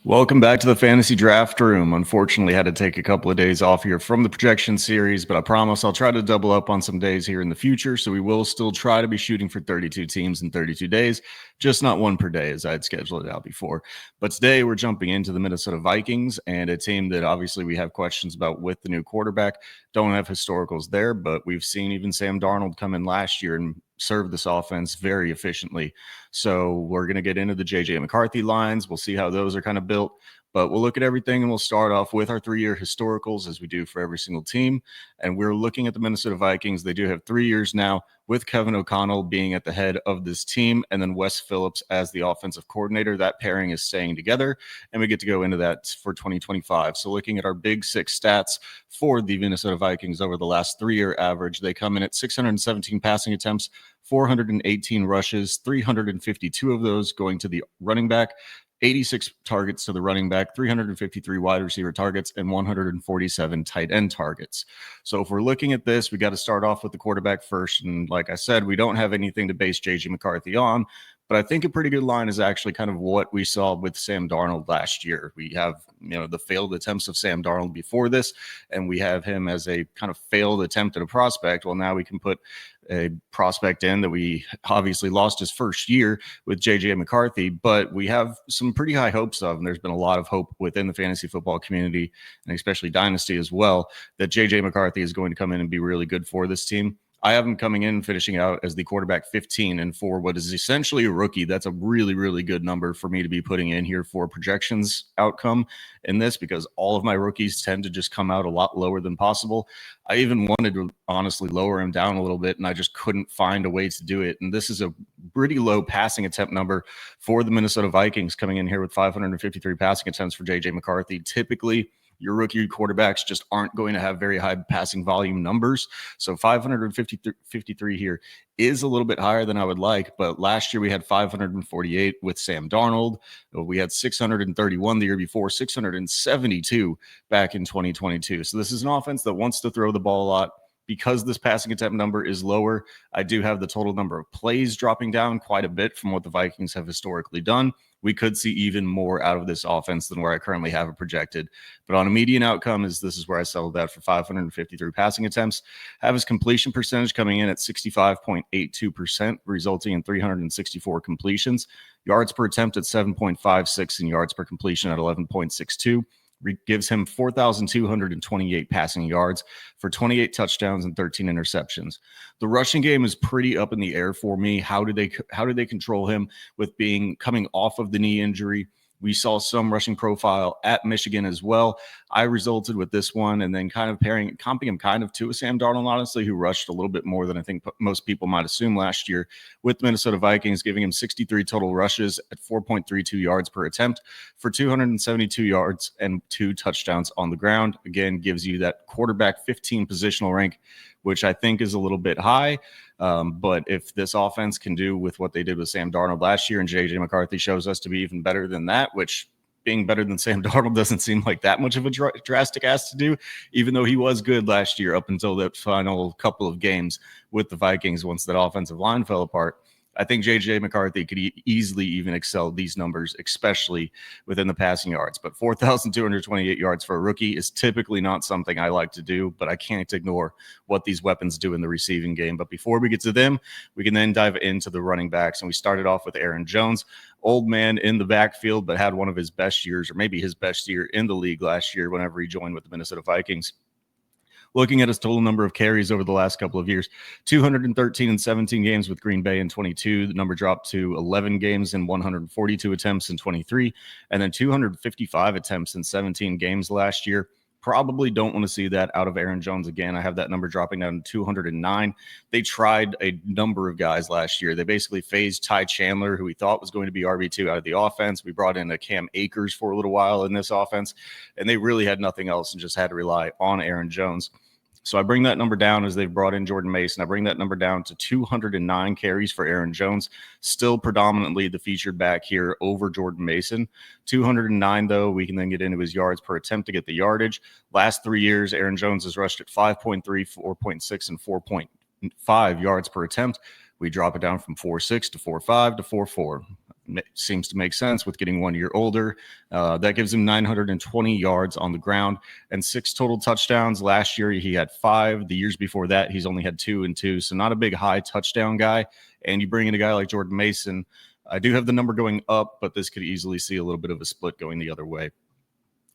Welcome back to the Fantasy Draft Room. Unfortunately, had to take a couple of days off here from the projection series, but I promise I'll try to double up on some days here in the future. So we will still try to be shooting for 32 teams in 32 days, just not one per day as I had scheduled it out before. But today we're jumping into the Minnesota Vikings and a team that obviously we have questions about with the new quarterback. Don't have historicals there, but we've seen even Sam Darnold come in last year and serve this offense very efficiently. So we're going to get into the JJ McCarthy lines. We'll see how those are kind of built, but we'll look at everything and we'll start off with our 3-year historicals as we do for every single team. And we're looking at the Minnesota Vikings. They do have 3 years now with Kevin O'Connell being at the head of this team and then Wes Phillips as the offensive coordinator. That pairing is staying together and we get to go into that for 2025. So looking at our big six stats for the Minnesota Vikings over the last 3-year average, they come in at 617 passing attempts, 418 rushes, 352 of those going to the running back, 86 targets to the running back, 353 wide receiver targets, and 147 tight end targets. So if we're looking at this, we got to start off with the quarterback first. And like I said, we don't have anything to base JJ McCarthy on, but I think a pretty good line is actually kind of what we saw with Sam Darnold last year. We have, the failed attempts of Sam Darnold before this, and we have him as a kind of failed attempt at a prospect. Well, now we can put a prospect in that we obviously lost his first year with JJ McCarthy, but we have some pretty high hopes of, and there's been a lot of hope within the fantasy football community and especially Dynasty as well, that JJ McCarthy is going to come in and be really good for this team. I have him coming in, finishing out as the quarterback 15, and for what is essentially a rookie, that's a really, really good number for me to be putting in here for projections outcome in this, because all of my rookies tend to just come out a lot lower than possible. I even wanted to honestly lower him down a little bit, and I just couldn't find a way to do it. And this is a pretty low passing attempt number for the Minnesota Vikings, coming in here with 553 passing attempts for JJ McCarthy. Typically, your rookie quarterbacks just aren't going to have very high passing volume numbers. So 553 here is a little bit higher than I would like. But last year we had 548 with Sam Darnold. We had 631 the year before, 672 back in 2022. So this is an offense that wants to throw the ball a lot. Because this passing attempt number is lower, I do have the total number of plays dropping down quite a bit from what the Vikings have historically done. We could see even more out of this offense than where I currently have it projected. But on a median outcome, this is where I settled that for 553 passing attempts. Have his completion percentage coming in at 65.82%, resulting in 364 completions. Yards per attempt at 7.56 and yards per completion at 11.62. Gives him 4,228 passing yards for 28 touchdowns and 13 interceptions. The rushing game is pretty up in the air for me. How do they control him with coming off of the knee injury? We saw some rushing profile at Michigan as well. I resulted with this one and then kind of comping him kind of to a Sam Darnold, honestly, who rushed a little bit more than I think most people might assume last year with Minnesota Vikings, giving him 63 total rushes at 4.32 yards per attempt for 272 yards and 2 touchdowns on the ground. Again, gives you that quarterback 15 positional rank, which I think is a little bit high. But if this offense can do with what they did with Sam Darnold last year and JJ McCarthy shows us to be even better than that, which being better than Sam Darnold doesn't seem like that much of a drastic ask to do, even though he was good last year up until that final couple of games with the Vikings once that offensive line fell apart. I think JJ McCarthy could easily even excel these numbers, especially within the passing yards. But 4,228 yards for a rookie is typically not something I like to do, but I can't ignore what these weapons do in the receiving game. But before we get to them, we can then dive into the running backs. And we started off with Aaron Jones, old man in the backfield, but had one of his best years, or maybe his best year in the league last year whenever he joined with the Minnesota Vikings. Looking at his total number of carries over the last couple of years, 213 in 17 games with Green Bay in 22. The number dropped to 11 games and 142 attempts in 23, and then 255 attempts in 17 games last year. Probably don't want to see that out of Aaron Jones again. I have that number dropping down to 209. They tried a number of guys last year. They basically phased Ty Chandler, who we thought was going to be RB2, out of the offense. We brought in a Cam Akers for a little while in this offense, and they really had nothing else and just had to rely on Aaron Jones. So I bring that number down as they've brought in Jordan Mason. I bring that number down to 209 carries for Aaron Jones, still predominantly the featured back here over Jordan Mason. 209, though, we can then get into his yards per attempt to get the yardage. Last 3 years, Aaron Jones has rushed at 5.3, 4.6, and 4.5 yards per attempt. We drop it down from 4.6 to 4.5 to 4.4. seems to make sense with getting 1 year older. That gives him 920 yards on the ground and 6 total touchdowns. Last year, he had 5. The years before that, he's only had 2 and 2. So not a big high touchdown guy. And you bring in a guy like Jordan Mason. I do have the number going up, but this could easily see a little bit of a split going the other way.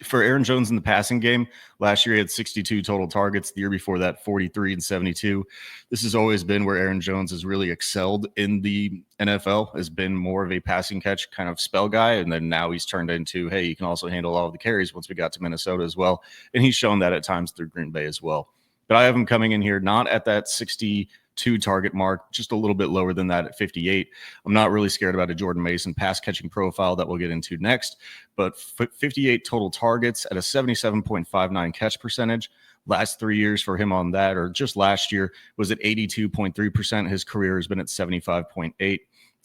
For Aaron Jones in the passing game, last year he had 62 total targets. The year before that, 43 and 72. This has always been where Aaron Jones has really excelled in the NFL, has been more of a passing catch kind of spell guy. And then now he's turned into, hey, you can also handle all of the carries once we got to Minnesota as well. And he's shown that at times through Green Bay as well. But I have him coming in here not at that 62 target mark, just a little bit lower than that at 58. I'm not really scared about a Jordan Mason pass catching profile that we'll get into next, but 58 total targets at a 77.59 catch percentage. Last 3 years for him on that, or just last year, was at 82.3%. His career has been at 75.8%.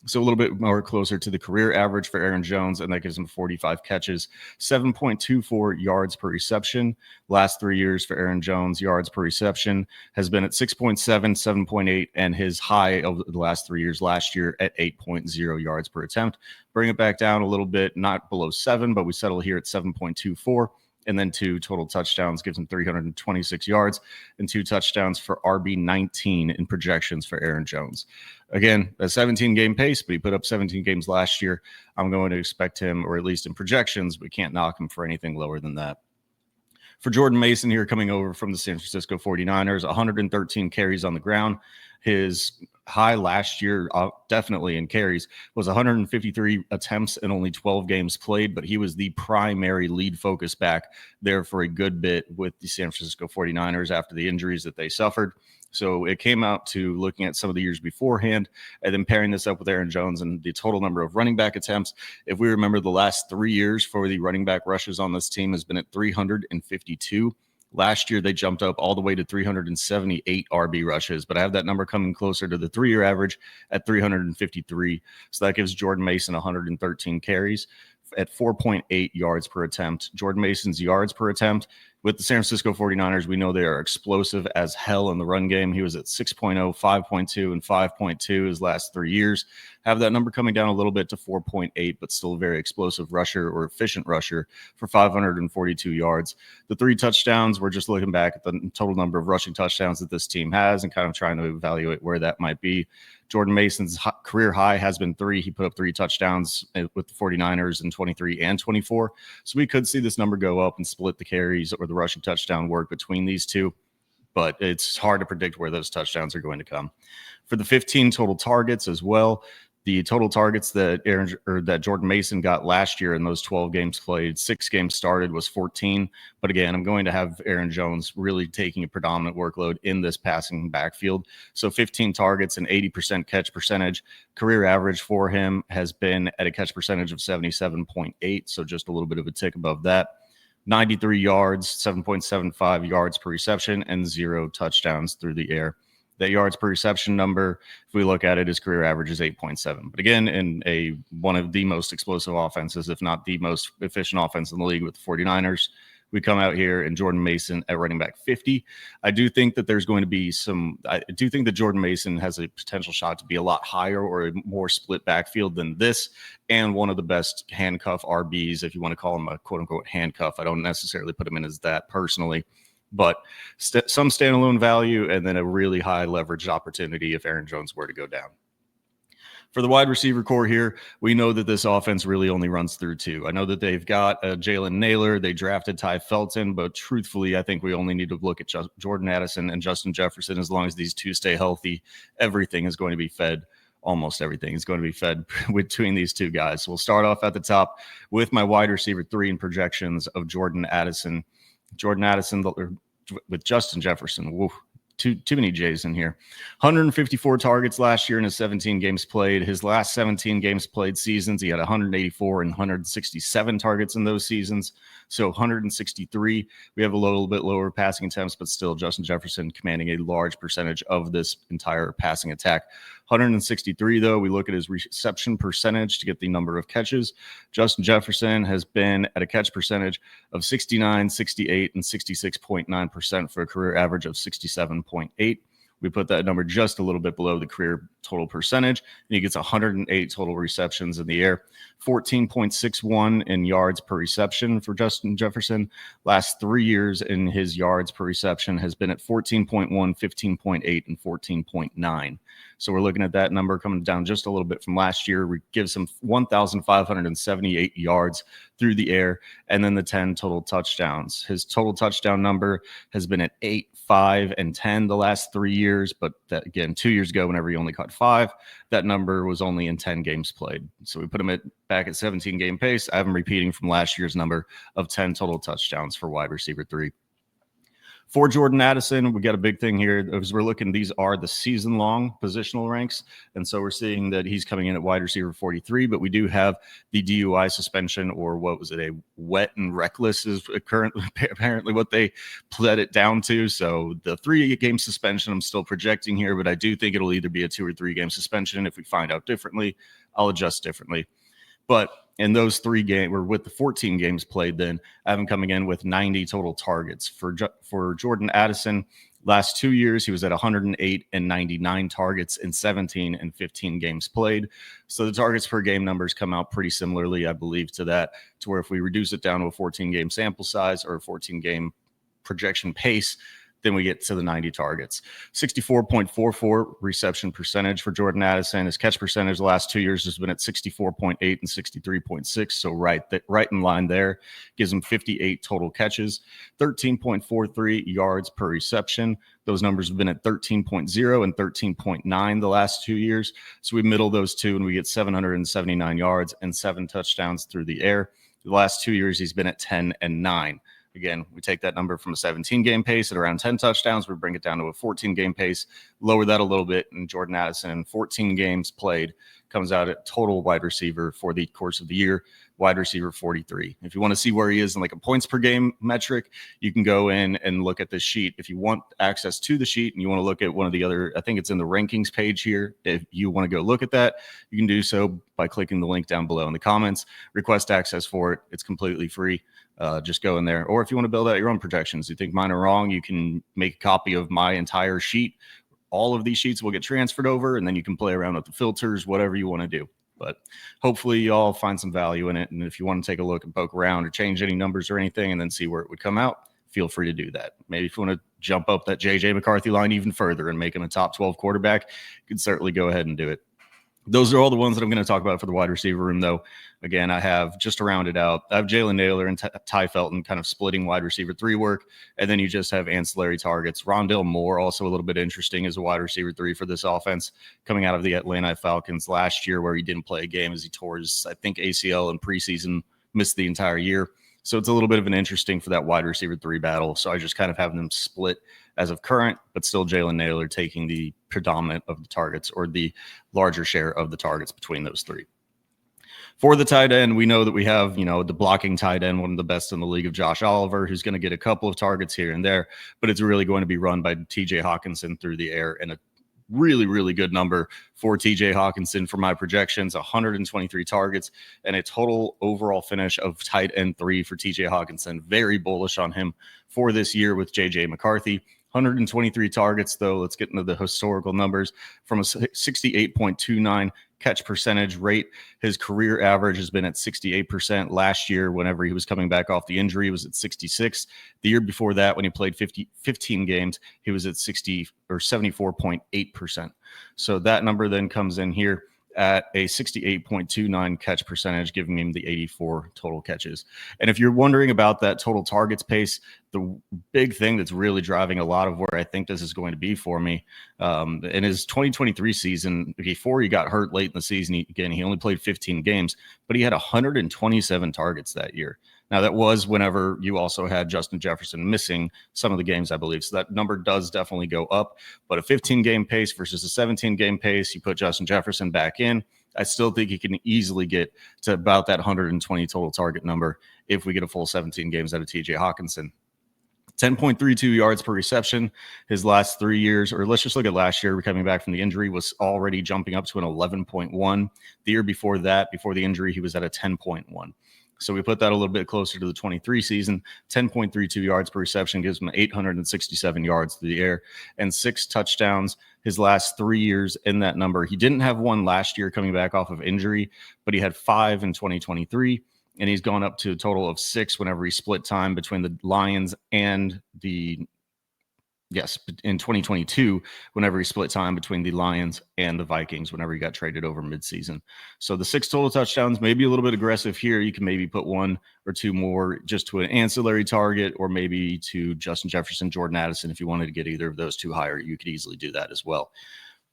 So a little bit more closer to the career average for Aaron Jones, and that gives him 45 catches, 7.24 yards per reception. Last 3 years for Aaron Jones, yards per reception has been at 6.7, 7.8, and his high of the last 3 years last year at 8.0 yards per attempt. Bring it back down a little bit, not below 7, but we settle here at 7.24. And then 2 total touchdowns gives him 326 yards and 2 touchdowns for RB19 in projections for Aaron Jones. Again, a 17-game pace, but he put up 17 games last year. I'm going to expect him, or at least in projections, we can't knock him for anything lower than that. For Jordan Mason here coming over from the San Francisco 49ers, 113 carries on the ground. His high last year, definitely in carries, was 153 attempts and only 12 games played, but he was the primary lead focus back there for a good bit with the San Francisco 49ers after the injuries that they suffered. So it came out to looking at some of the years beforehand and then pairing this up with Aaron Jones and the total number of running back attempts. If we remember, the last 3 years for the running back rushes on this team has been at 352. Last year, they jumped up all the way to 378 RB rushes, but I have that number coming closer to the 3-year average at 353. So that gives Jordan Mason 113 carries at 4.8 yards per attempt. Jordan Mason's yards per attempt with the San Francisco 49ers, we know they are explosive as hell in the run game. He was at 6.0, 5.2, and 5.2 his last 3 years. Have that number coming down a little bit to 4.8, but still a very explosive rusher or efficient rusher for 542 yards. The 3 touchdowns, we're just looking back at the total number of rushing touchdowns that this team has and kind of trying to evaluate where that might be. Jordan Mason's career high has been 3. He put up 3 touchdowns with the 49ers in 23 and 24. So we could see this number go up and split the carries or the rushing touchdown work between these two, but it's hard to predict where those touchdowns are going to come. For the 15 total targets as well, the total targets that Jordan Mason got last year in those 12 games played, 6 games started, was 14. But again, I'm going to have Aaron Jones really taking a predominant workload in this passing backfield. So 15 targets and 80% catch percentage. Career average for him has been at a catch percentage of 77.8, so just a little bit of a tick above that. 93 yards, 7.75 yards per reception, and 0 touchdowns through the air. That yards per reception number, if we look at it, his career average is 8.7. But again, in one of the most explosive offenses, if not the most efficient offense in the league with the 49ers, we come out here and Jordan Mason at running back 50. I do think that there's going to be I do think that Jordan Mason has a potential shot to be a lot higher or a more split backfield than this, and one of the best handcuff RBs, if you want to call him a quote-unquote handcuff. I don't necessarily put him in as that personally, but some standalone value and then a really high leveraged opportunity if Aaron Jones were to go down. For the wide receiver core here, we know that this offense really only runs through 2. I know that they've got Jalen Naylor. They drafted Ty Felton, but truthfully, I think we only need to look at Jordan Addison and Justin Jefferson. As long as these 2 stay healthy, everything is going to be fed. Almost everything is going to be fed between these 2 guys. So we'll start off at the top with my wide receiver 3 in projections of Jordan Addison. Jordan Addison with Justin Jefferson. Woo. Too many J's in here. 154 targets last year in his 17 games played. His last 17 games played seasons, he had 184 and 167 targets in those seasons. So 163. We have a little bit lower passing attempts, but still Justin Jefferson commanding a large percentage of this entire passing attack. 163, though, we look at his reception percentage to get the number of catches. Justin Jefferson has been at a catch percentage of 69, 68, and 66.9% for a career average of 67.8. We put that number just a little bit below the career total percentage, and he gets 108 total receptions in the air, 14.61 in yards per reception for Justin Jefferson. Last 3 years in his yards per reception has been at 14.1, 15.8, and 14.9. So we're looking at that number coming down just a little bit from last year. We gives him 1,578 yards through the air, and then the 10 total touchdowns. His total touchdown number has been at 8, 5, and 10 the last 3 years, but that, again, 2 years ago, whenever he only caught 5, that number was only in 10 games played. So we put him back at 17 game pace. I have him repeating from last year's number of 10 total touchdowns for wide receiver 3. For Jordan Addison, we got a big thing here. As we're looking, these are the season-long positional ranks. And so we're seeing that he's coming in at wide receiver 43, but we do have the DUI suspension, or what was it, a wet and reckless is currently apparently what they pled it down to. So the 3-game suspension I'm still projecting here, but I do think it'll either be a 2 or 3-game suspension. If we find out differently, I'll adjust differently. But in those 3 games, or with the 14 games played, then I have him coming in with 90 total targets. For Jordan Addison, last 2 years, he was at 108 and 99 targets in 17 and 15 games played. So the targets per game numbers come out pretty similarly, I believe, to that, to where if we reduce it down to a 14-game sample size or a 14-game projection pace, then we get to the 90 targets. 64.44 reception percentage for Jordan Addison. His catch percentage the last 2 years has been at 64.8 and 63.6. So right in line there. Gives him 58 total catches, 13.43 yards per reception. Those numbers have been at 13.0 and 13.9 the last 2 years. So we middle those two and we get 779 yards and 7 touchdowns through the air. The last 2 years, he's been at 10 and 9. Again, we take that number from a 17-game pace at around 10 touchdowns. We bring it down to a 14-game pace, lower that a little bit, and Jordan Addison, in 14 games played, comes out at total wide receiver for the course of the year, wide receiver 43. If you want to see where he is in like a points per game metric, you can go in and look at this sheet. If you want access to the sheet and you want to look at one of the other, I think it's in the rankings page here. If you want to go look at that, you can do so by clicking the link down below in the comments. Request access for it. It's completely free. Just go in there. Or if you want to build out your own projections, you think mine are wrong, you can make a copy of my entire sheet. All of these sheets will get transferred over, and then you can play around with the filters, whatever you want to do. But hopefully you all find some value in it. And if you want to take a look and poke around or change any numbers or anything and then see where it would come out, feel free to do that. Maybe if you want to jump up that JJ McCarthy line even further and make him a top 12 quarterback, you can certainly go ahead and do it. Those are all the ones that I'm going to talk about for the wide receiver room, though. Again, I have, just to round it out, I have Jalen Naylor and Ty Felton kind of splitting wide receiver 3 work, and then you just have ancillary targets. Rondale Moore, also a little bit interesting as a wide receiver 3 for this offense, coming out of the Atlanta Falcons last year where he didn't play a game as he tore his, I think, ACL in preseason, missed the entire year. So it's a little bit of an interesting for that wide receiver 3 battle. So I just kind of have them split as of current, but still Jalen Naylor taking the predominant of the targets, or the larger share of the targets between those 3. For the tight end, we know that we have, the blocking tight end, one of the best in the league, of Josh Oliver, who's going to get a couple of targets here and there, but it's really going to be run by TJ Hawkinson through the air, and a really, really good number for TJ Hawkinson for my projections, 123 targets and a total overall finish of tight end 3 for TJ Hawkinson. Very bullish on him for this year with JJ McCarthy. 123 targets, though. Let's get into the historical numbers. From a 68.29 catch percentage rate, his career average has been at 68%. Last year, whenever he was coming back off the injury, was at 66. The year before that, when he played 15 games, he was at 74.8%. So that number then comes in here at a 68.29 catch percentage, giving him the 84 total catches. And if you're wondering about that total targets pace, the big thing that's really driving a lot of where I think this is going to be for me, in his 2023 season, before he got hurt late in the season, he only played 15 games, but he had 127 targets that year. Now, that was whenever you also had Justin Jefferson missing some of the games, I believe. So that number does definitely go up. But a 15-game pace versus a 17-game pace, you put Justin Jefferson back in, I still think he can easily get to about that 120 total target number if we get a full 17 games out of TJ Hawkinson. 10.32 yards per reception his last 3 years, or let's just look at last year, coming back from the injury, was already jumping up to an 11.1. The year before that, before the injury, he was at a 10.1. So we put that a little bit closer to the 23 season. 10.32 yards per reception gives him 867 yards through the air and 6 touchdowns his last 3 years in that number. He didn't have one last year coming back off of injury, but he had 5 in 2023. And he's gone up to a total of 6 whenever he split time between the Lions and in 2022, whenever he split time between the Lions and the Vikings, whenever he got traded over midseason. So the 6 total touchdowns, maybe a little bit aggressive here. You can maybe put 1 or 2 more just to an ancillary target, or maybe to Justin Jefferson, Jordan Addison. If you wanted to get either of those 2 higher, you could easily do that as well.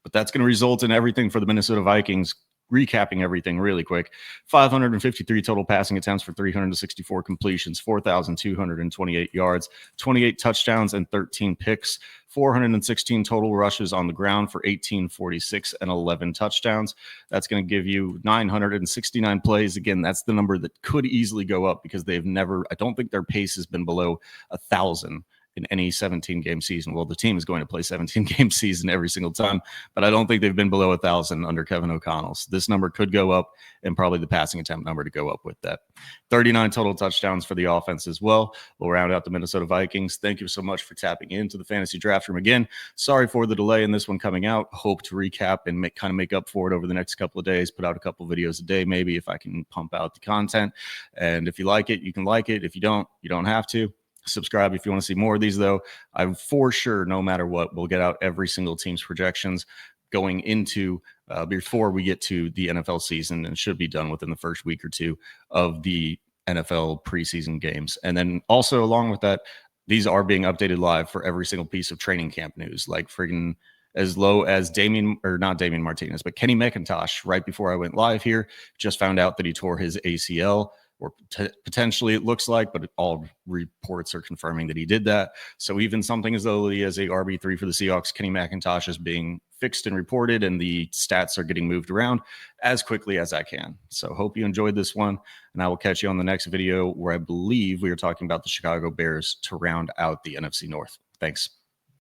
But that's going to result in everything for the Minnesota Vikings. Recapping everything really quick: 553 total passing attempts for 364 completions, 4,228 yards, 28 touchdowns, and 13 picks, 416 total rushes on the ground for 1,846 and 11 touchdowns. That's going to give you 969 plays. Again, that's the number that could easily go up because I don't think their pace has been below 1,000 in any 17-game season. Well, the team is going to play 17-game season every single time, but I don't think they've been below 1,000 under Kevin O'Connell. So this number could go up, and probably the passing attempt number to go up with that. 39 total touchdowns for the offense as well. We'll round out the Minnesota Vikings. Thank you so much for tapping into the Fantasy Draft Room again. Sorry for the delay in this one coming out. Hope to recap and make up for it over the next couple of days. Put out a couple of videos a day, maybe, if I can pump out the content. And if you like it, you can like it. If you don't, you don't have to. Subscribe if you want to see more of these, though. I'm for sure, no matter what, we'll get out every single team's projections going into before we get to the NFL season, and should be done within the first week or 2 of the NFL preseason games. And then also along with that, these are being updated live for every single piece of training camp news, like friggin' as low as Kenny McIntosh. Right before I went live here, just found out that he tore his ACL, or potentially it looks like, but all reports are confirming that he did that. So even something as though he is a RB3 for the Seahawks, Kenny McIntosh is being fixed and reported, and the stats are getting moved around as quickly as I can. So hope you enjoyed this one, and I will catch you on the next video, where I believe we are talking about the Chicago Bears to round out the NFC North. Thanks.